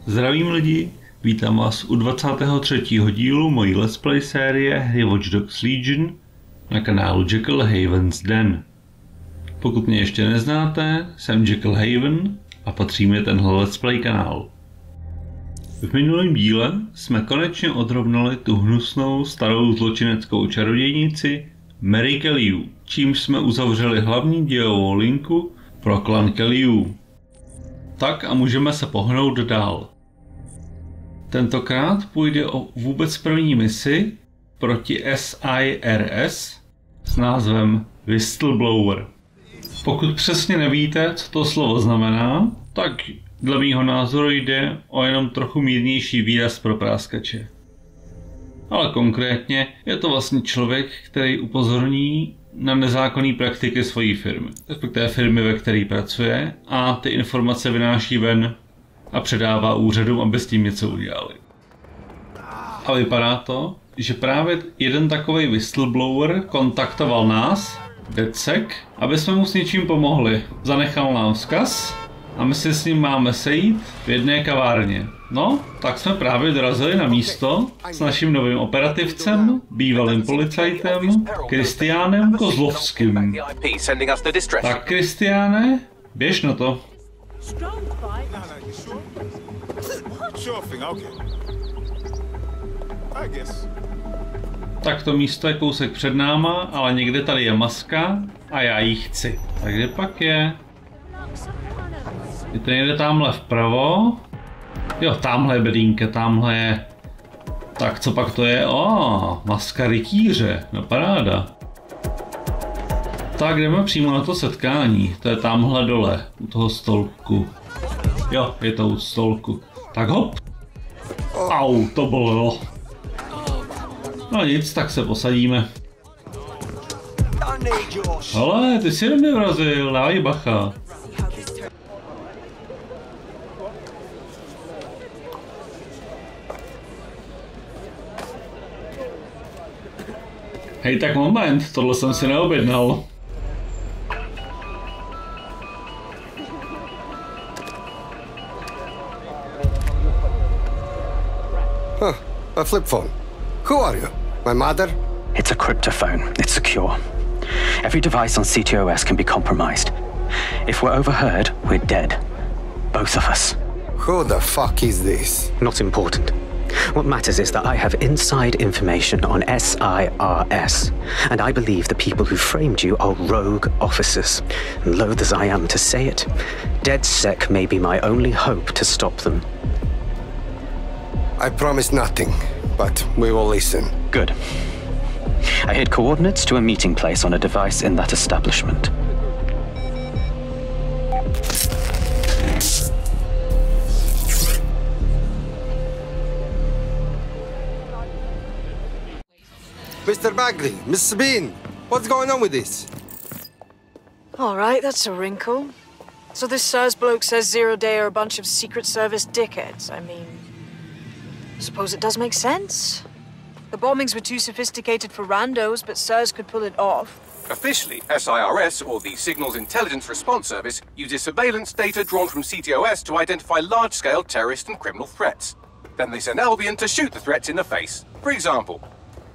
Zdravím lidi, vítám vás u 23. dílu mojí let's play série hry Watch Dogs Legion na kanálu Jekyll Haven's Den. Pokud mě ještě neznáte, jsem Jekyll Haven a patří mi tenhle let's play kanál. V minulém díle jsme konečně odrovnali tu hnusnou starou zločineckou čarodějnici Mary Kellyů, čímž jsme uzavřeli hlavní dějovou linku pro klan Kellyů. Tak a můžeme se pohnout dál. Tentokrát půjde o vůbec první misi proti SIRS s názvem Whistleblower. Pokud přesně nevíte, co to slovo znamená, tak dle mýho názoru jde o jenom trochu mírnější výraz pro práskače. Ale konkrétně je to vlastně člověk, který upozorní na nezákonné praktiky svojí firmy, respektive firmy, ve které pracuje, a ty informace vynáší ven a předává úřadům, aby s tím něco udělali. A vypadá to, že právě jeden takovej whistleblower kontaktoval nás, DedSec, aby jsme mu s něčím pomohli. Zanechal nám vzkaz a my se s ním máme sejít v jedné kavárně. No, tak jsme právě dorazili na místo s naším novým operativcem, bývalým policajtem, Kristiánem Kozlovským. Tak Kristiáne, běž na to. Tak to místo je kousek před náma, ale někde tady je maska a já ji chci. Tak kde pak je? Je to někde tamhle vpravo? Jo, tamhle je bedínka, tamhle je. Tak co pak to je? Maska rytíře, no paráda. Tak jdeme přímo na to setkání, to je tamhle dole, u toho stolku. Jo, je to u stolku. Tak hop. Au, to bolelo. No nic, tak se posadíme. Hele, ty si mě vrazil, dávej bacha. Hej, tak moment, tohle jsem si neobjednal. A flip phone. Who are you? My mother? It's a cryptophone. It's secure. Every device on CTOS can be compromised. If we're overheard, we're dead. Both of us. Who the fuck is this? Not important. What matters is that I have inside information on SIRS, and I believe the people who framed you are rogue officers. Loath as I am to say it, DedSec may be my only hope to stop them. I promise nothing, but we will listen. Good. I hid coordinates to a meeting place on a device in that establishment. Mr. Bagley, Miss Sabine, what's going on with this? All right, that's a wrinkle. So this SIRS bloke says Zero Day are a bunch of Secret Service dickheads. I mean, I suppose it does make sense. The bombings were too sophisticated for randos, but SIRS could pull it off. Officially, SIRS, or the Signals Intelligence Response Service, uses surveillance data drawn from CTOS to identify large-scale terrorist and criminal threats. Then they send Albion to shoot the threats in the face. For example.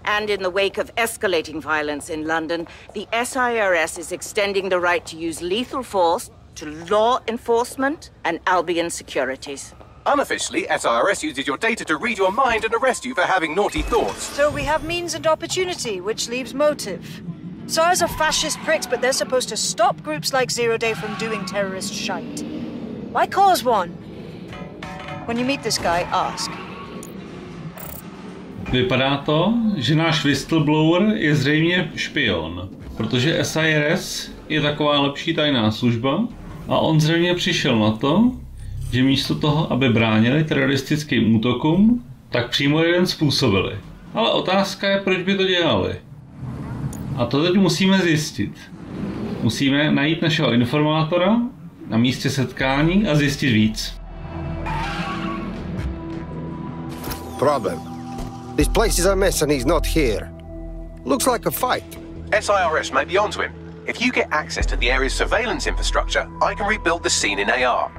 And in the wake of escalating violence in London, the SIRS is extending the right to use lethal force to law enforcement and Albion securities. Unofficially, SIRS uses your data to read your mind and arrest you for having naughty thoughts. So we have means and opportunity, which leaves motive. SIRS are fascist pricks, but they're supposed to stop groups like Zero Day from doing terrorist shite. Why cause one? When you meet this guy, ask. Vypadá to, že náš whistleblower je zřejmě špion, protože SIRS je taková lepší tajná služba a on zřejmě přišel na to, že místo toho, aby bránili teroristickým útokům, tak přímo jeden způsobili. Ale otázka je, proč by to dělali. A to teď musíme zjistit. Musíme najít našeho informátora na místě setkání a zjistit víc. Problem. This place is a mess and he's not here. Looks like a fight. SIRS may be onto him. If you get access to the area's surveillance infrastructure, I can rebuild the scene in AR.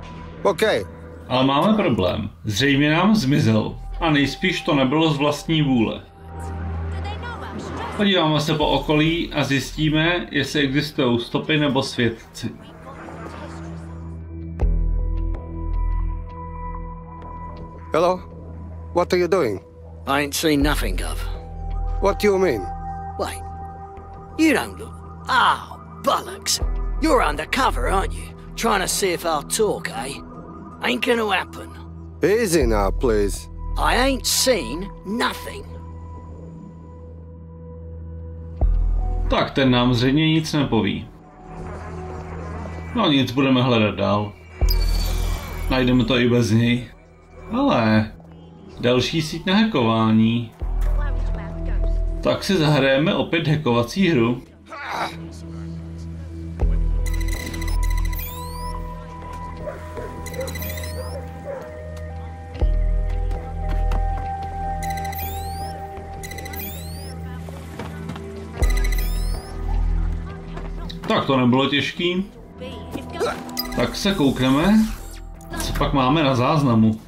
Okay, Ale máme problém. Zřejmě nám zmizel. A nejspíš to nebylo z vlastní vůle. Podíváme se po okolí a zjistíme, jestli existují stopy nebo svědci. Hello? What are you doing? I ain't seen nothing, Gov. What do you mean? Wait, you don't look... Oh, bollocks. You're undercover, aren't you? Trying to see if I'll talk, eh? Ain't gonna happen. Easy now, please. I ain't seen nothing. Tak ten nám zřejmě nic nepoví. No nic, budeme hledat dál. Najdeme to i bez něj. Ale další síť na hackování. Tak si zahrajeme opět hackovací hru. Tak to nebylo těžký. Tak se koukneme, co pak máme na záznamu.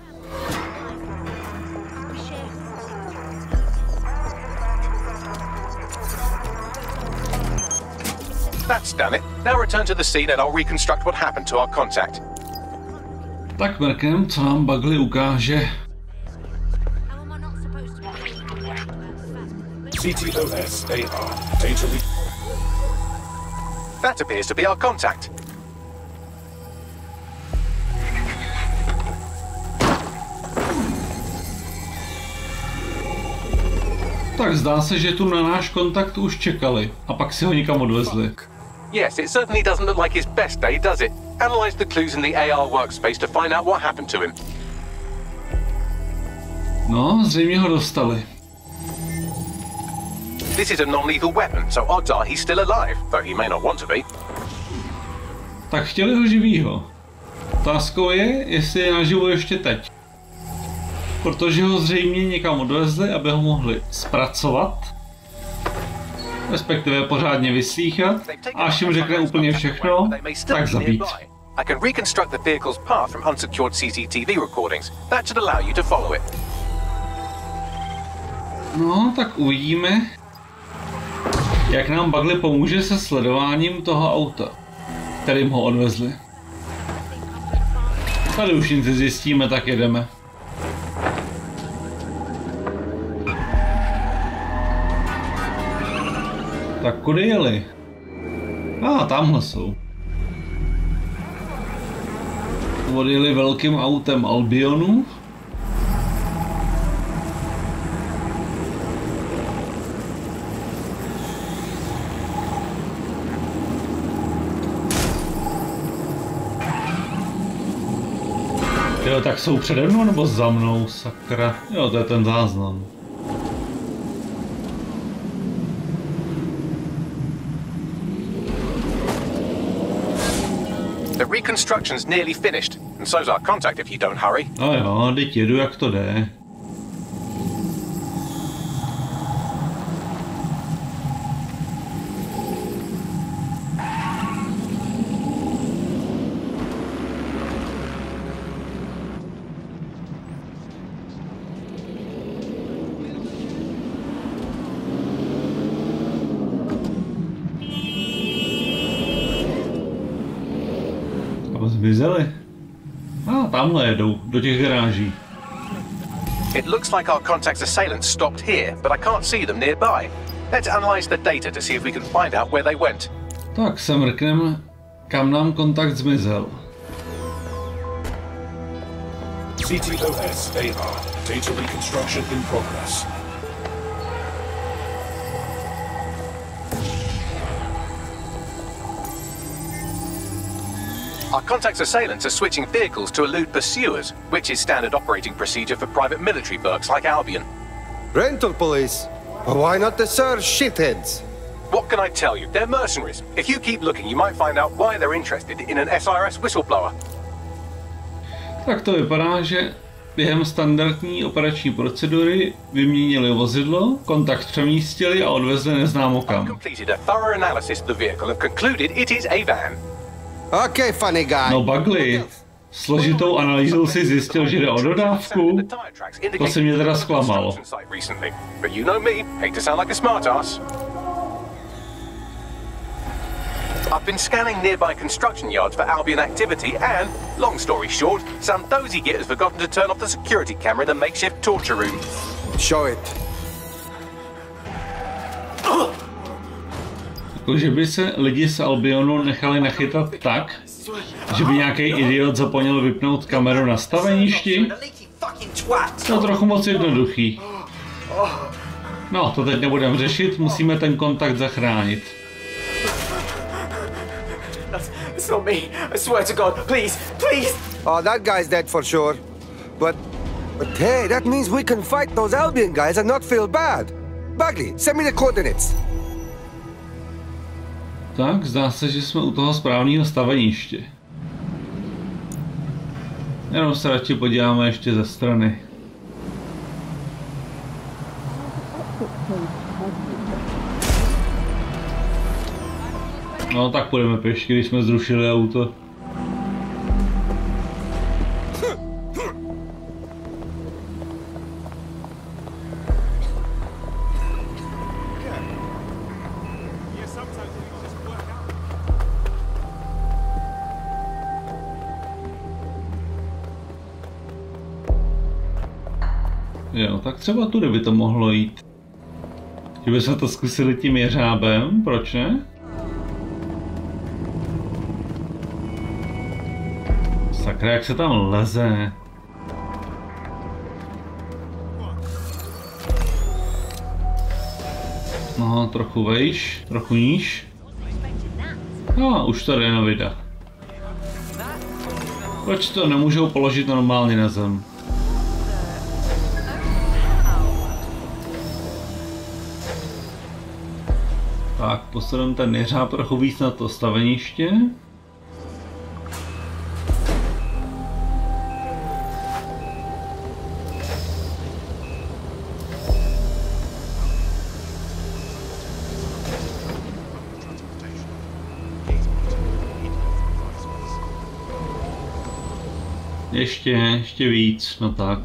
That's done it. Now return to the scene and I'll reconstruct what happened to our contact. Tak mrknem, co nám Bagley ukáže. CTOS AR. That appears to be our contact. Tak zdá se, že tu na náš kontakt už čekali a pak si ho někam odvezli. Yes, it certainly doesn't look like his best day, does it? Analyze the clues in the AR workspace to find out what happened to him. No, zřejmě ho dostali. This is a non-lethal weapon, so odds are he's still alive, though he may not want to be. Tak chtěli ho živýho. Otázkou je, jestli je naživu ještě teď. Protože ho zřejmě někam odvezli, aby ho mohli zpracovat, respektive pořádně vyslýchat, a až jim řekne úplně všechno, tak zabít. I can reconstruct the vehicle's path from unsecured CCTV recordings. That should allow you to follow it. No, tak uvidíme, jak nám Bagley pomůže se sledováním toho auta, kterým ho odvezli. Tady už nic zjistíme, tak jedeme. Tak kudy jeli? Tamhle jsou. Odjeli velkým autem Albionu. Jo, tak jsou přede mnou nebo za mnou, sakra. Jo, to je ten záznam. The reconstruction's nearly finished, and so's our contact if you don't hurry. No jo, teď jedu jak to jde. Zmizeli. Tamhle jedou, do těch garáží. It looks like our contact's assailants stopped here, but I can't see them nearby. Let's analyze the data to see if we can find out where they went. Tak se mrknem, kam nám kontakt zmizel. CTOS AR. Data reconstruction in progress. Our contact's assailants are switching vehicles to elude pursuers, which is standard operating procedure for private military burgs like Albion. Rental police? Why not the SIR shitheads? What can I tell you? They're mercenaries. If you keep looking, you might find out why they're interested in an SIRS whistleblower. Tak to vypadá, že během standardní operační procedury vyměnili vozidlo, kontakt přemístili a odvezli neznámo kam. Completed a thorough analysis of the vehicle and concluded it is a van. Okay, funny guy. No Bagley, složitou analýzou si zjistil, že jde o dodávku. To se mě teda zklamalo. I've been scanning nearby construction yards for Albion activity and, long story short, some dozy git has forgotten to turn off the security camera in the makeshift torture room. Show it. Že by se lidi z Albionu nechali nachytat tak, že by nějaký idiot zapomněl vypnout kameru na staveništi? To je trochu moc jednoduchý. No, to teď nebudeme řešit, musíme ten kontakt zachránit. It's not me. I swear to God. Please, please. Oh, that guy's dead for sure. But hey, that means we can fight those Albion guys and not feel bad. Bagley, send me the coordinates. Tak, zdá se, že jsme u toho správného staveniště. Jenom se radši podíváme ještě ze strany. No tak půjdeme pěšky, když jsme zrušili auto. Jo, tak třeba tudy by to mohlo jít. Kdybychom to zkusili tím jeřábem, proč ne? Sakra, jak se tam leze. No, trochu vejš, trochu níž. No, už to jde nevyjde. Proč to nemůžou položit normálně na zem? Tak, posadím ten jeřáb trochu víc na to staveniště. Ještě víc, no tak.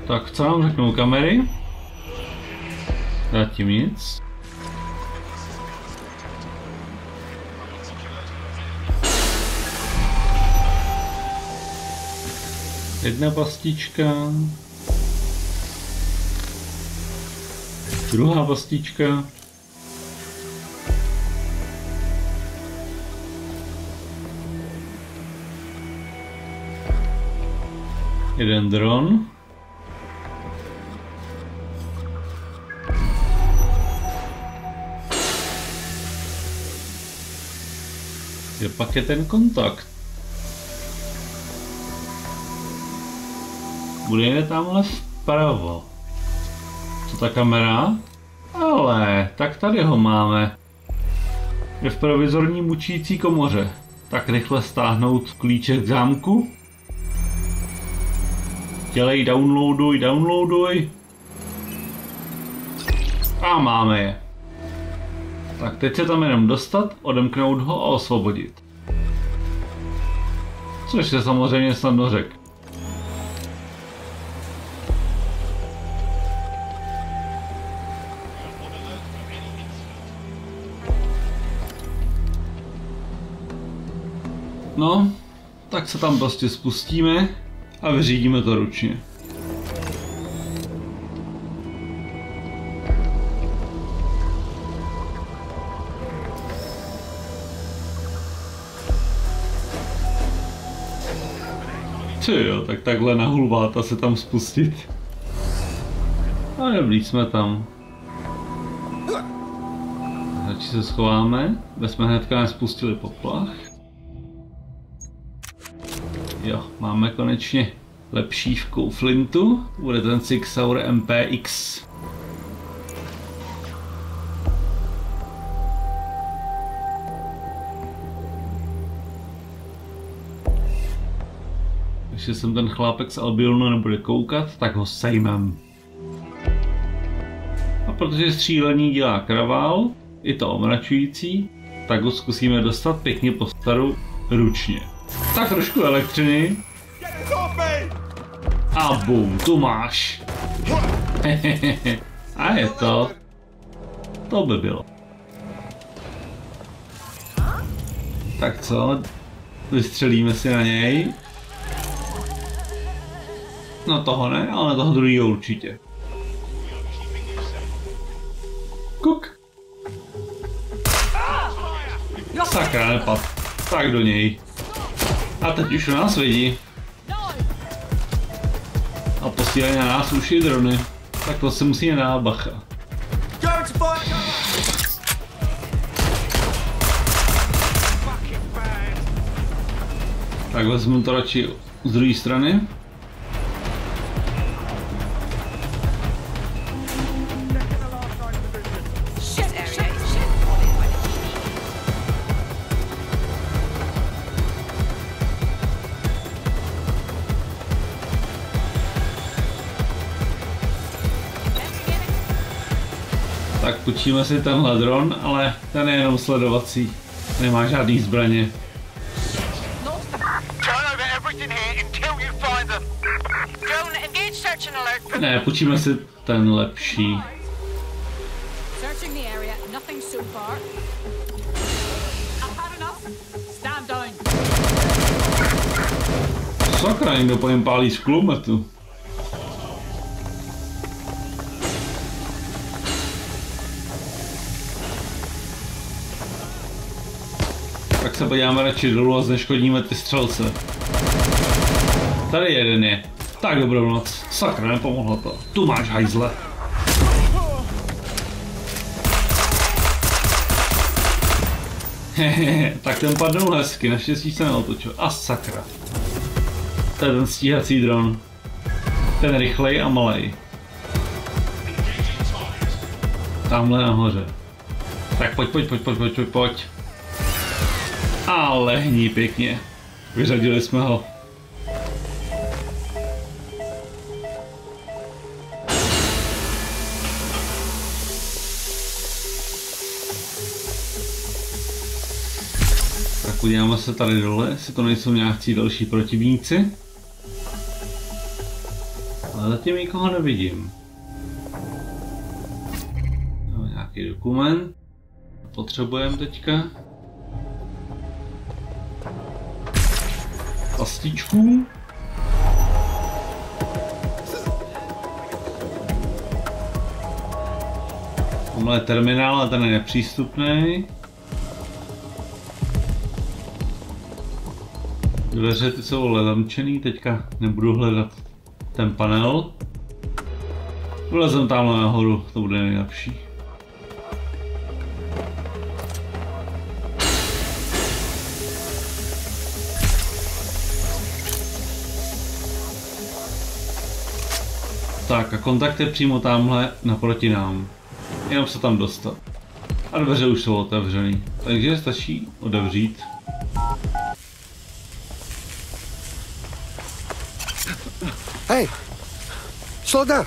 Tak, co nám řeknou kamery? Zatím nic. Jedna pastička. Druhá pastička. Jeden dron. Kde pak je ten kontakt? Bude tamhle vpravo. Co ta kamera? Ale, tak tady ho máme. Je v provizorní mučící komoře. Tak rychle stáhnout klíček k zámku. Dělej, downloaduj. A máme je. Tak teď se tam jenom dostat, odemknout ho a osvobodit. Což se samozřejmě snadno řek. No, tak se tam prostě spustíme a vyřídíme to ručně. Jo, tak takhle na hulváta se tam spustit. A dobrý, jsme tam. Radši se schováme, aby jsme hnedka nespustili poplach. Jo, máme konečně lepšívku flintu, bude ten Sig Sauer MPX. že jsem ten chlápek z Albionu nebude koukat, tak ho sejmem. A protože střílení dělá kravál, i to omračující, tak ho zkusíme dostat pěkně po staru ručně. Tak trošku elektřiny. A bum, tu máš. A je to. To by bylo. Tak co? Vystřelíme si na něj. No toho ne, ale na toho druhého určitě. Kuk. Sakra, nepad. Tak do něj. A teď už nás vidí. A posílají na nás už i drony. Tak to se musíme dát bacha. Tak vezmu to radši z druhé strany. Tak půjčíme si tenhle dron, ale ten je jenom sledovací. Nemá žádný zbraně. Ne, půjčíme si ten lepší. Sakra, někdo po něm pálí z kulometu. Tak se podíváme radši dolů a zneškodíme ty střelce. Tady jeden je. Tak dobrou noc. Sakra, nepomohlo to. Tu máš, hajzle. Hehehe, tak ten padnul hezky, naštěstí se neotočil. A sakra. To je ten stíhací dron. Ten rychlej a malej. Tamhle nahoře. Tak pojď. A lehni pěkně. Vyřadili jsme ho. Tak podíváme se tady dole, jestli to nejsou nějaký další protivníci. Ale zatím nikoho nevidím. No, nějaký dokument. Potřebujeme teďka. Pastičků. Tomhle je terminál a ten je nepřístupný. Dveře ty jsou zamčený, teďka nebudu hledat ten panel. Vylezem tamhle nahoru, to bude nejlepší. Tak a kontakt je přímo tamhle naproti nám. Jenom se tam dostat. A dveře už jsou otevřený, takže stačí otevřít. Hey, slow down.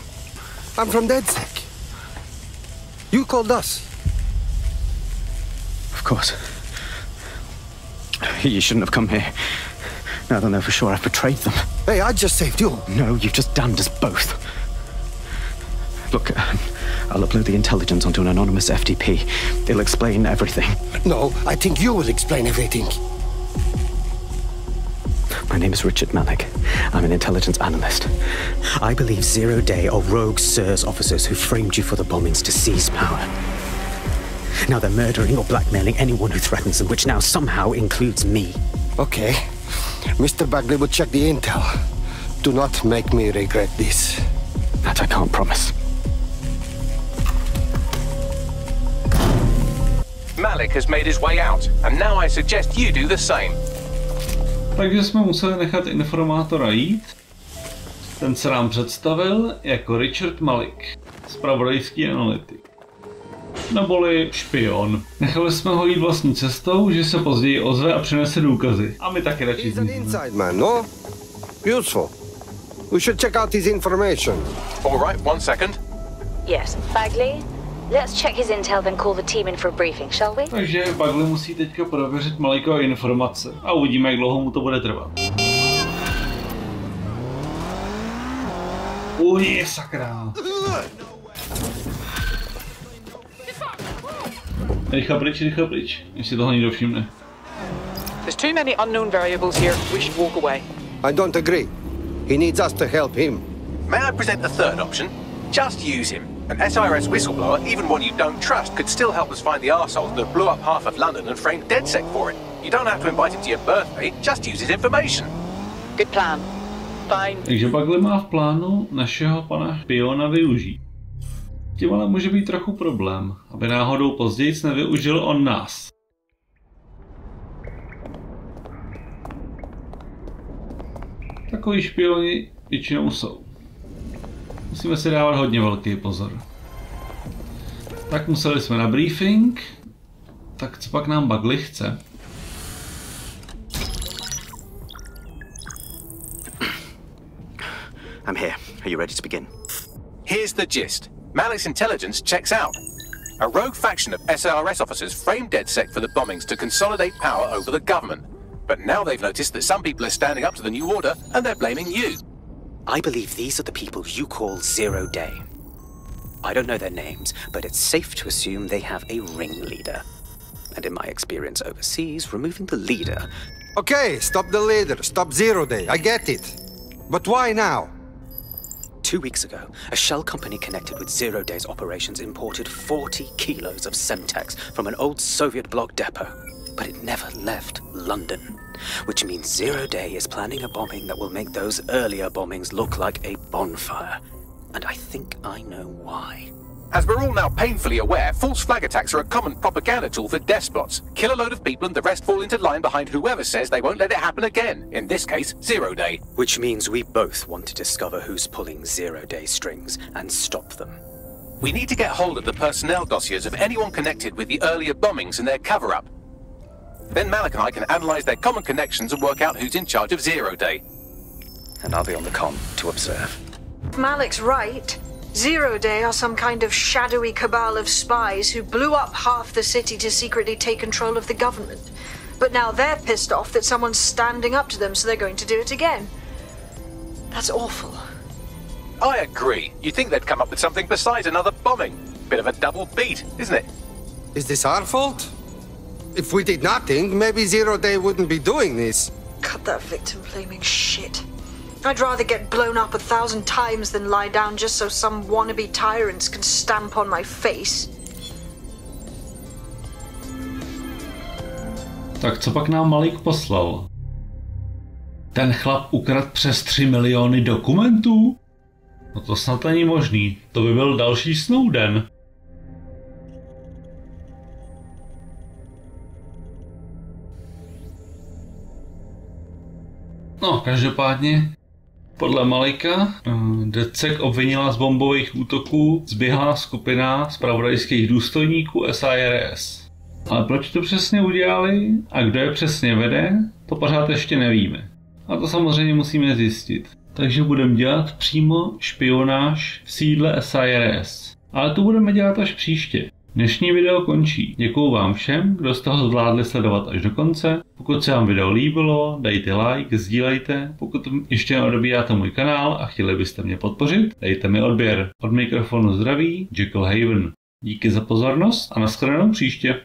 I'm from DedSec. You called us. Of course. You shouldn't have come here. Now they'll know for sure I've betrayed them. Hey, I just saved you. No, you've just damned us both. Look, I'll upload the intelligence onto an anonymous FTP. It'll explain everything. No, I think you will explain everything. My name is Richard Malik. I'm an intelligence analyst. I believe Zero Day are rogue SIRS officers who framed you for the bombings to seize power. Now they're murdering or blackmailing anyone who threatens them, which now somehow includes me. Okay. Mr. Bagley will check the intel. Do not make me regret this. That I can't promise. Malik has made his way out, and now I suggest you do the same. Takže jsme museli nechat informátora jít. Ten se nám představil jako Richard Malik, zpravodajský analytik. Neboli špion. Nechali jsme ho jít vlastní cestou, že se později ozve a přinese důkazy. A my taky radši zmizíme. Inside man, no? Useful. We should check out his information. All right, 1 second. Yes, Bagley. Let's check his intel, then call the team in for a briefing, shall we? Takže Bagley musí teďka prověřit Malikové informace a uvidíme, jak dlouho mu to bude trvat. Uj, sakra. Rychle pryč, jestli toho někdo všimne. There's too many unknown variables here. We should walk away. I don't agree. He needs us to help him. May I present a third option? Just use him. An SIRS whistleblower, even one you don't trust, could still help us find the arseholes that blew up half of London and framed DedSec for it. You don't have to invite him to your birthday, just use his information. Good plan. Fine. Takže Bagley má v plánu našeho pana špiona využít. Tím ale může být trochu problém, aby náhodou později nevyužil on nás. Takový špioni většinou jsou. Musíme si dávat hodně velký pozor. Tak museli jsme na briefing. Tak co pak nám Bagley chce? I'm here. Are you ready to begin? Here's the gist. Malik's intelligence checks out. A rogue faction of SIRS officers framed DedSec for the bombings to consolidate power over the government. But now they've noticed that some people are standing up to the new order and they're blaming you. I believe these are the people you call Zero Day. I don't know their names, but it's safe to assume they have a ringleader. And in my experience overseas, removing the leader... Okay, stop the leader, stop Zero Day, I get it. But why now? 2 weeks ago, a shell company connected with Zero Day's operations imported 40 kilos of Semtex from an old Soviet bloc depot. But it never left London, which means Zero Day is planning a bombing that will make those earlier bombings look like a bonfire. And I think I know why. As we're all now painfully aware, false flag attacks are a common propaganda tool for despots. Kill a load of people and the rest fall into line behind whoever says they won't let it happen again. In this case, Zero Day. Which means we both want to discover who's pulling Zero Day strings and stop them. We need to get hold of the personnel dossiers of anyone connected with the earlier bombings and their cover-up. Then Malik and I can analyze their common connections and work out who's in charge of Zero Day. And I'll be on the comm to observe. If Malik's right, Zero Day are some kind of shadowy cabal of spies who blew up half the city to secretly take control of the government. But now they're pissed off that someone's standing up to them, so they're going to do it again. That's awful. I agree. You'd think they'd come up with something besides another bombing. Bit of a double beat, isn't it? Is this our fault? If we did nothing, maybe Zero Day wouldn't be doing this. Cut that victim-blaming shit. I'd rather get blown up 1,000 times than lie down just so some wannabe tyrants can stamp on my face. Tak co pak nám Malik poslal? Ten chlap ukradl přes 3 miliony dokumentů? No to snad není možný. To by byl další Snowden. No, každopádně, podle Malika, DedSec obvinila z bombových útoků zběhlá skupina zpravodajských důstojníků SIRS. Ale proč to přesně udělali a kdo je přesně vede, to pořád ještě nevíme. A to samozřejmě musíme zjistit. Takže budeme dělat přímo špionáž v sídle SIRS. Ale to budeme dělat až příště. Dnešní video končí. Děkuju vám všem, kdo z toho zvládli sledovat až do konce. Pokud se vám video líbilo, dejte like, sdílejte. Pokud ještě neodebíráte můj kanál a chtěli byste mě podpořit, dejte mi odběr. Od mikrofonu zdraví, Jekyll Haven. Díky za pozornost a nashledanou příště.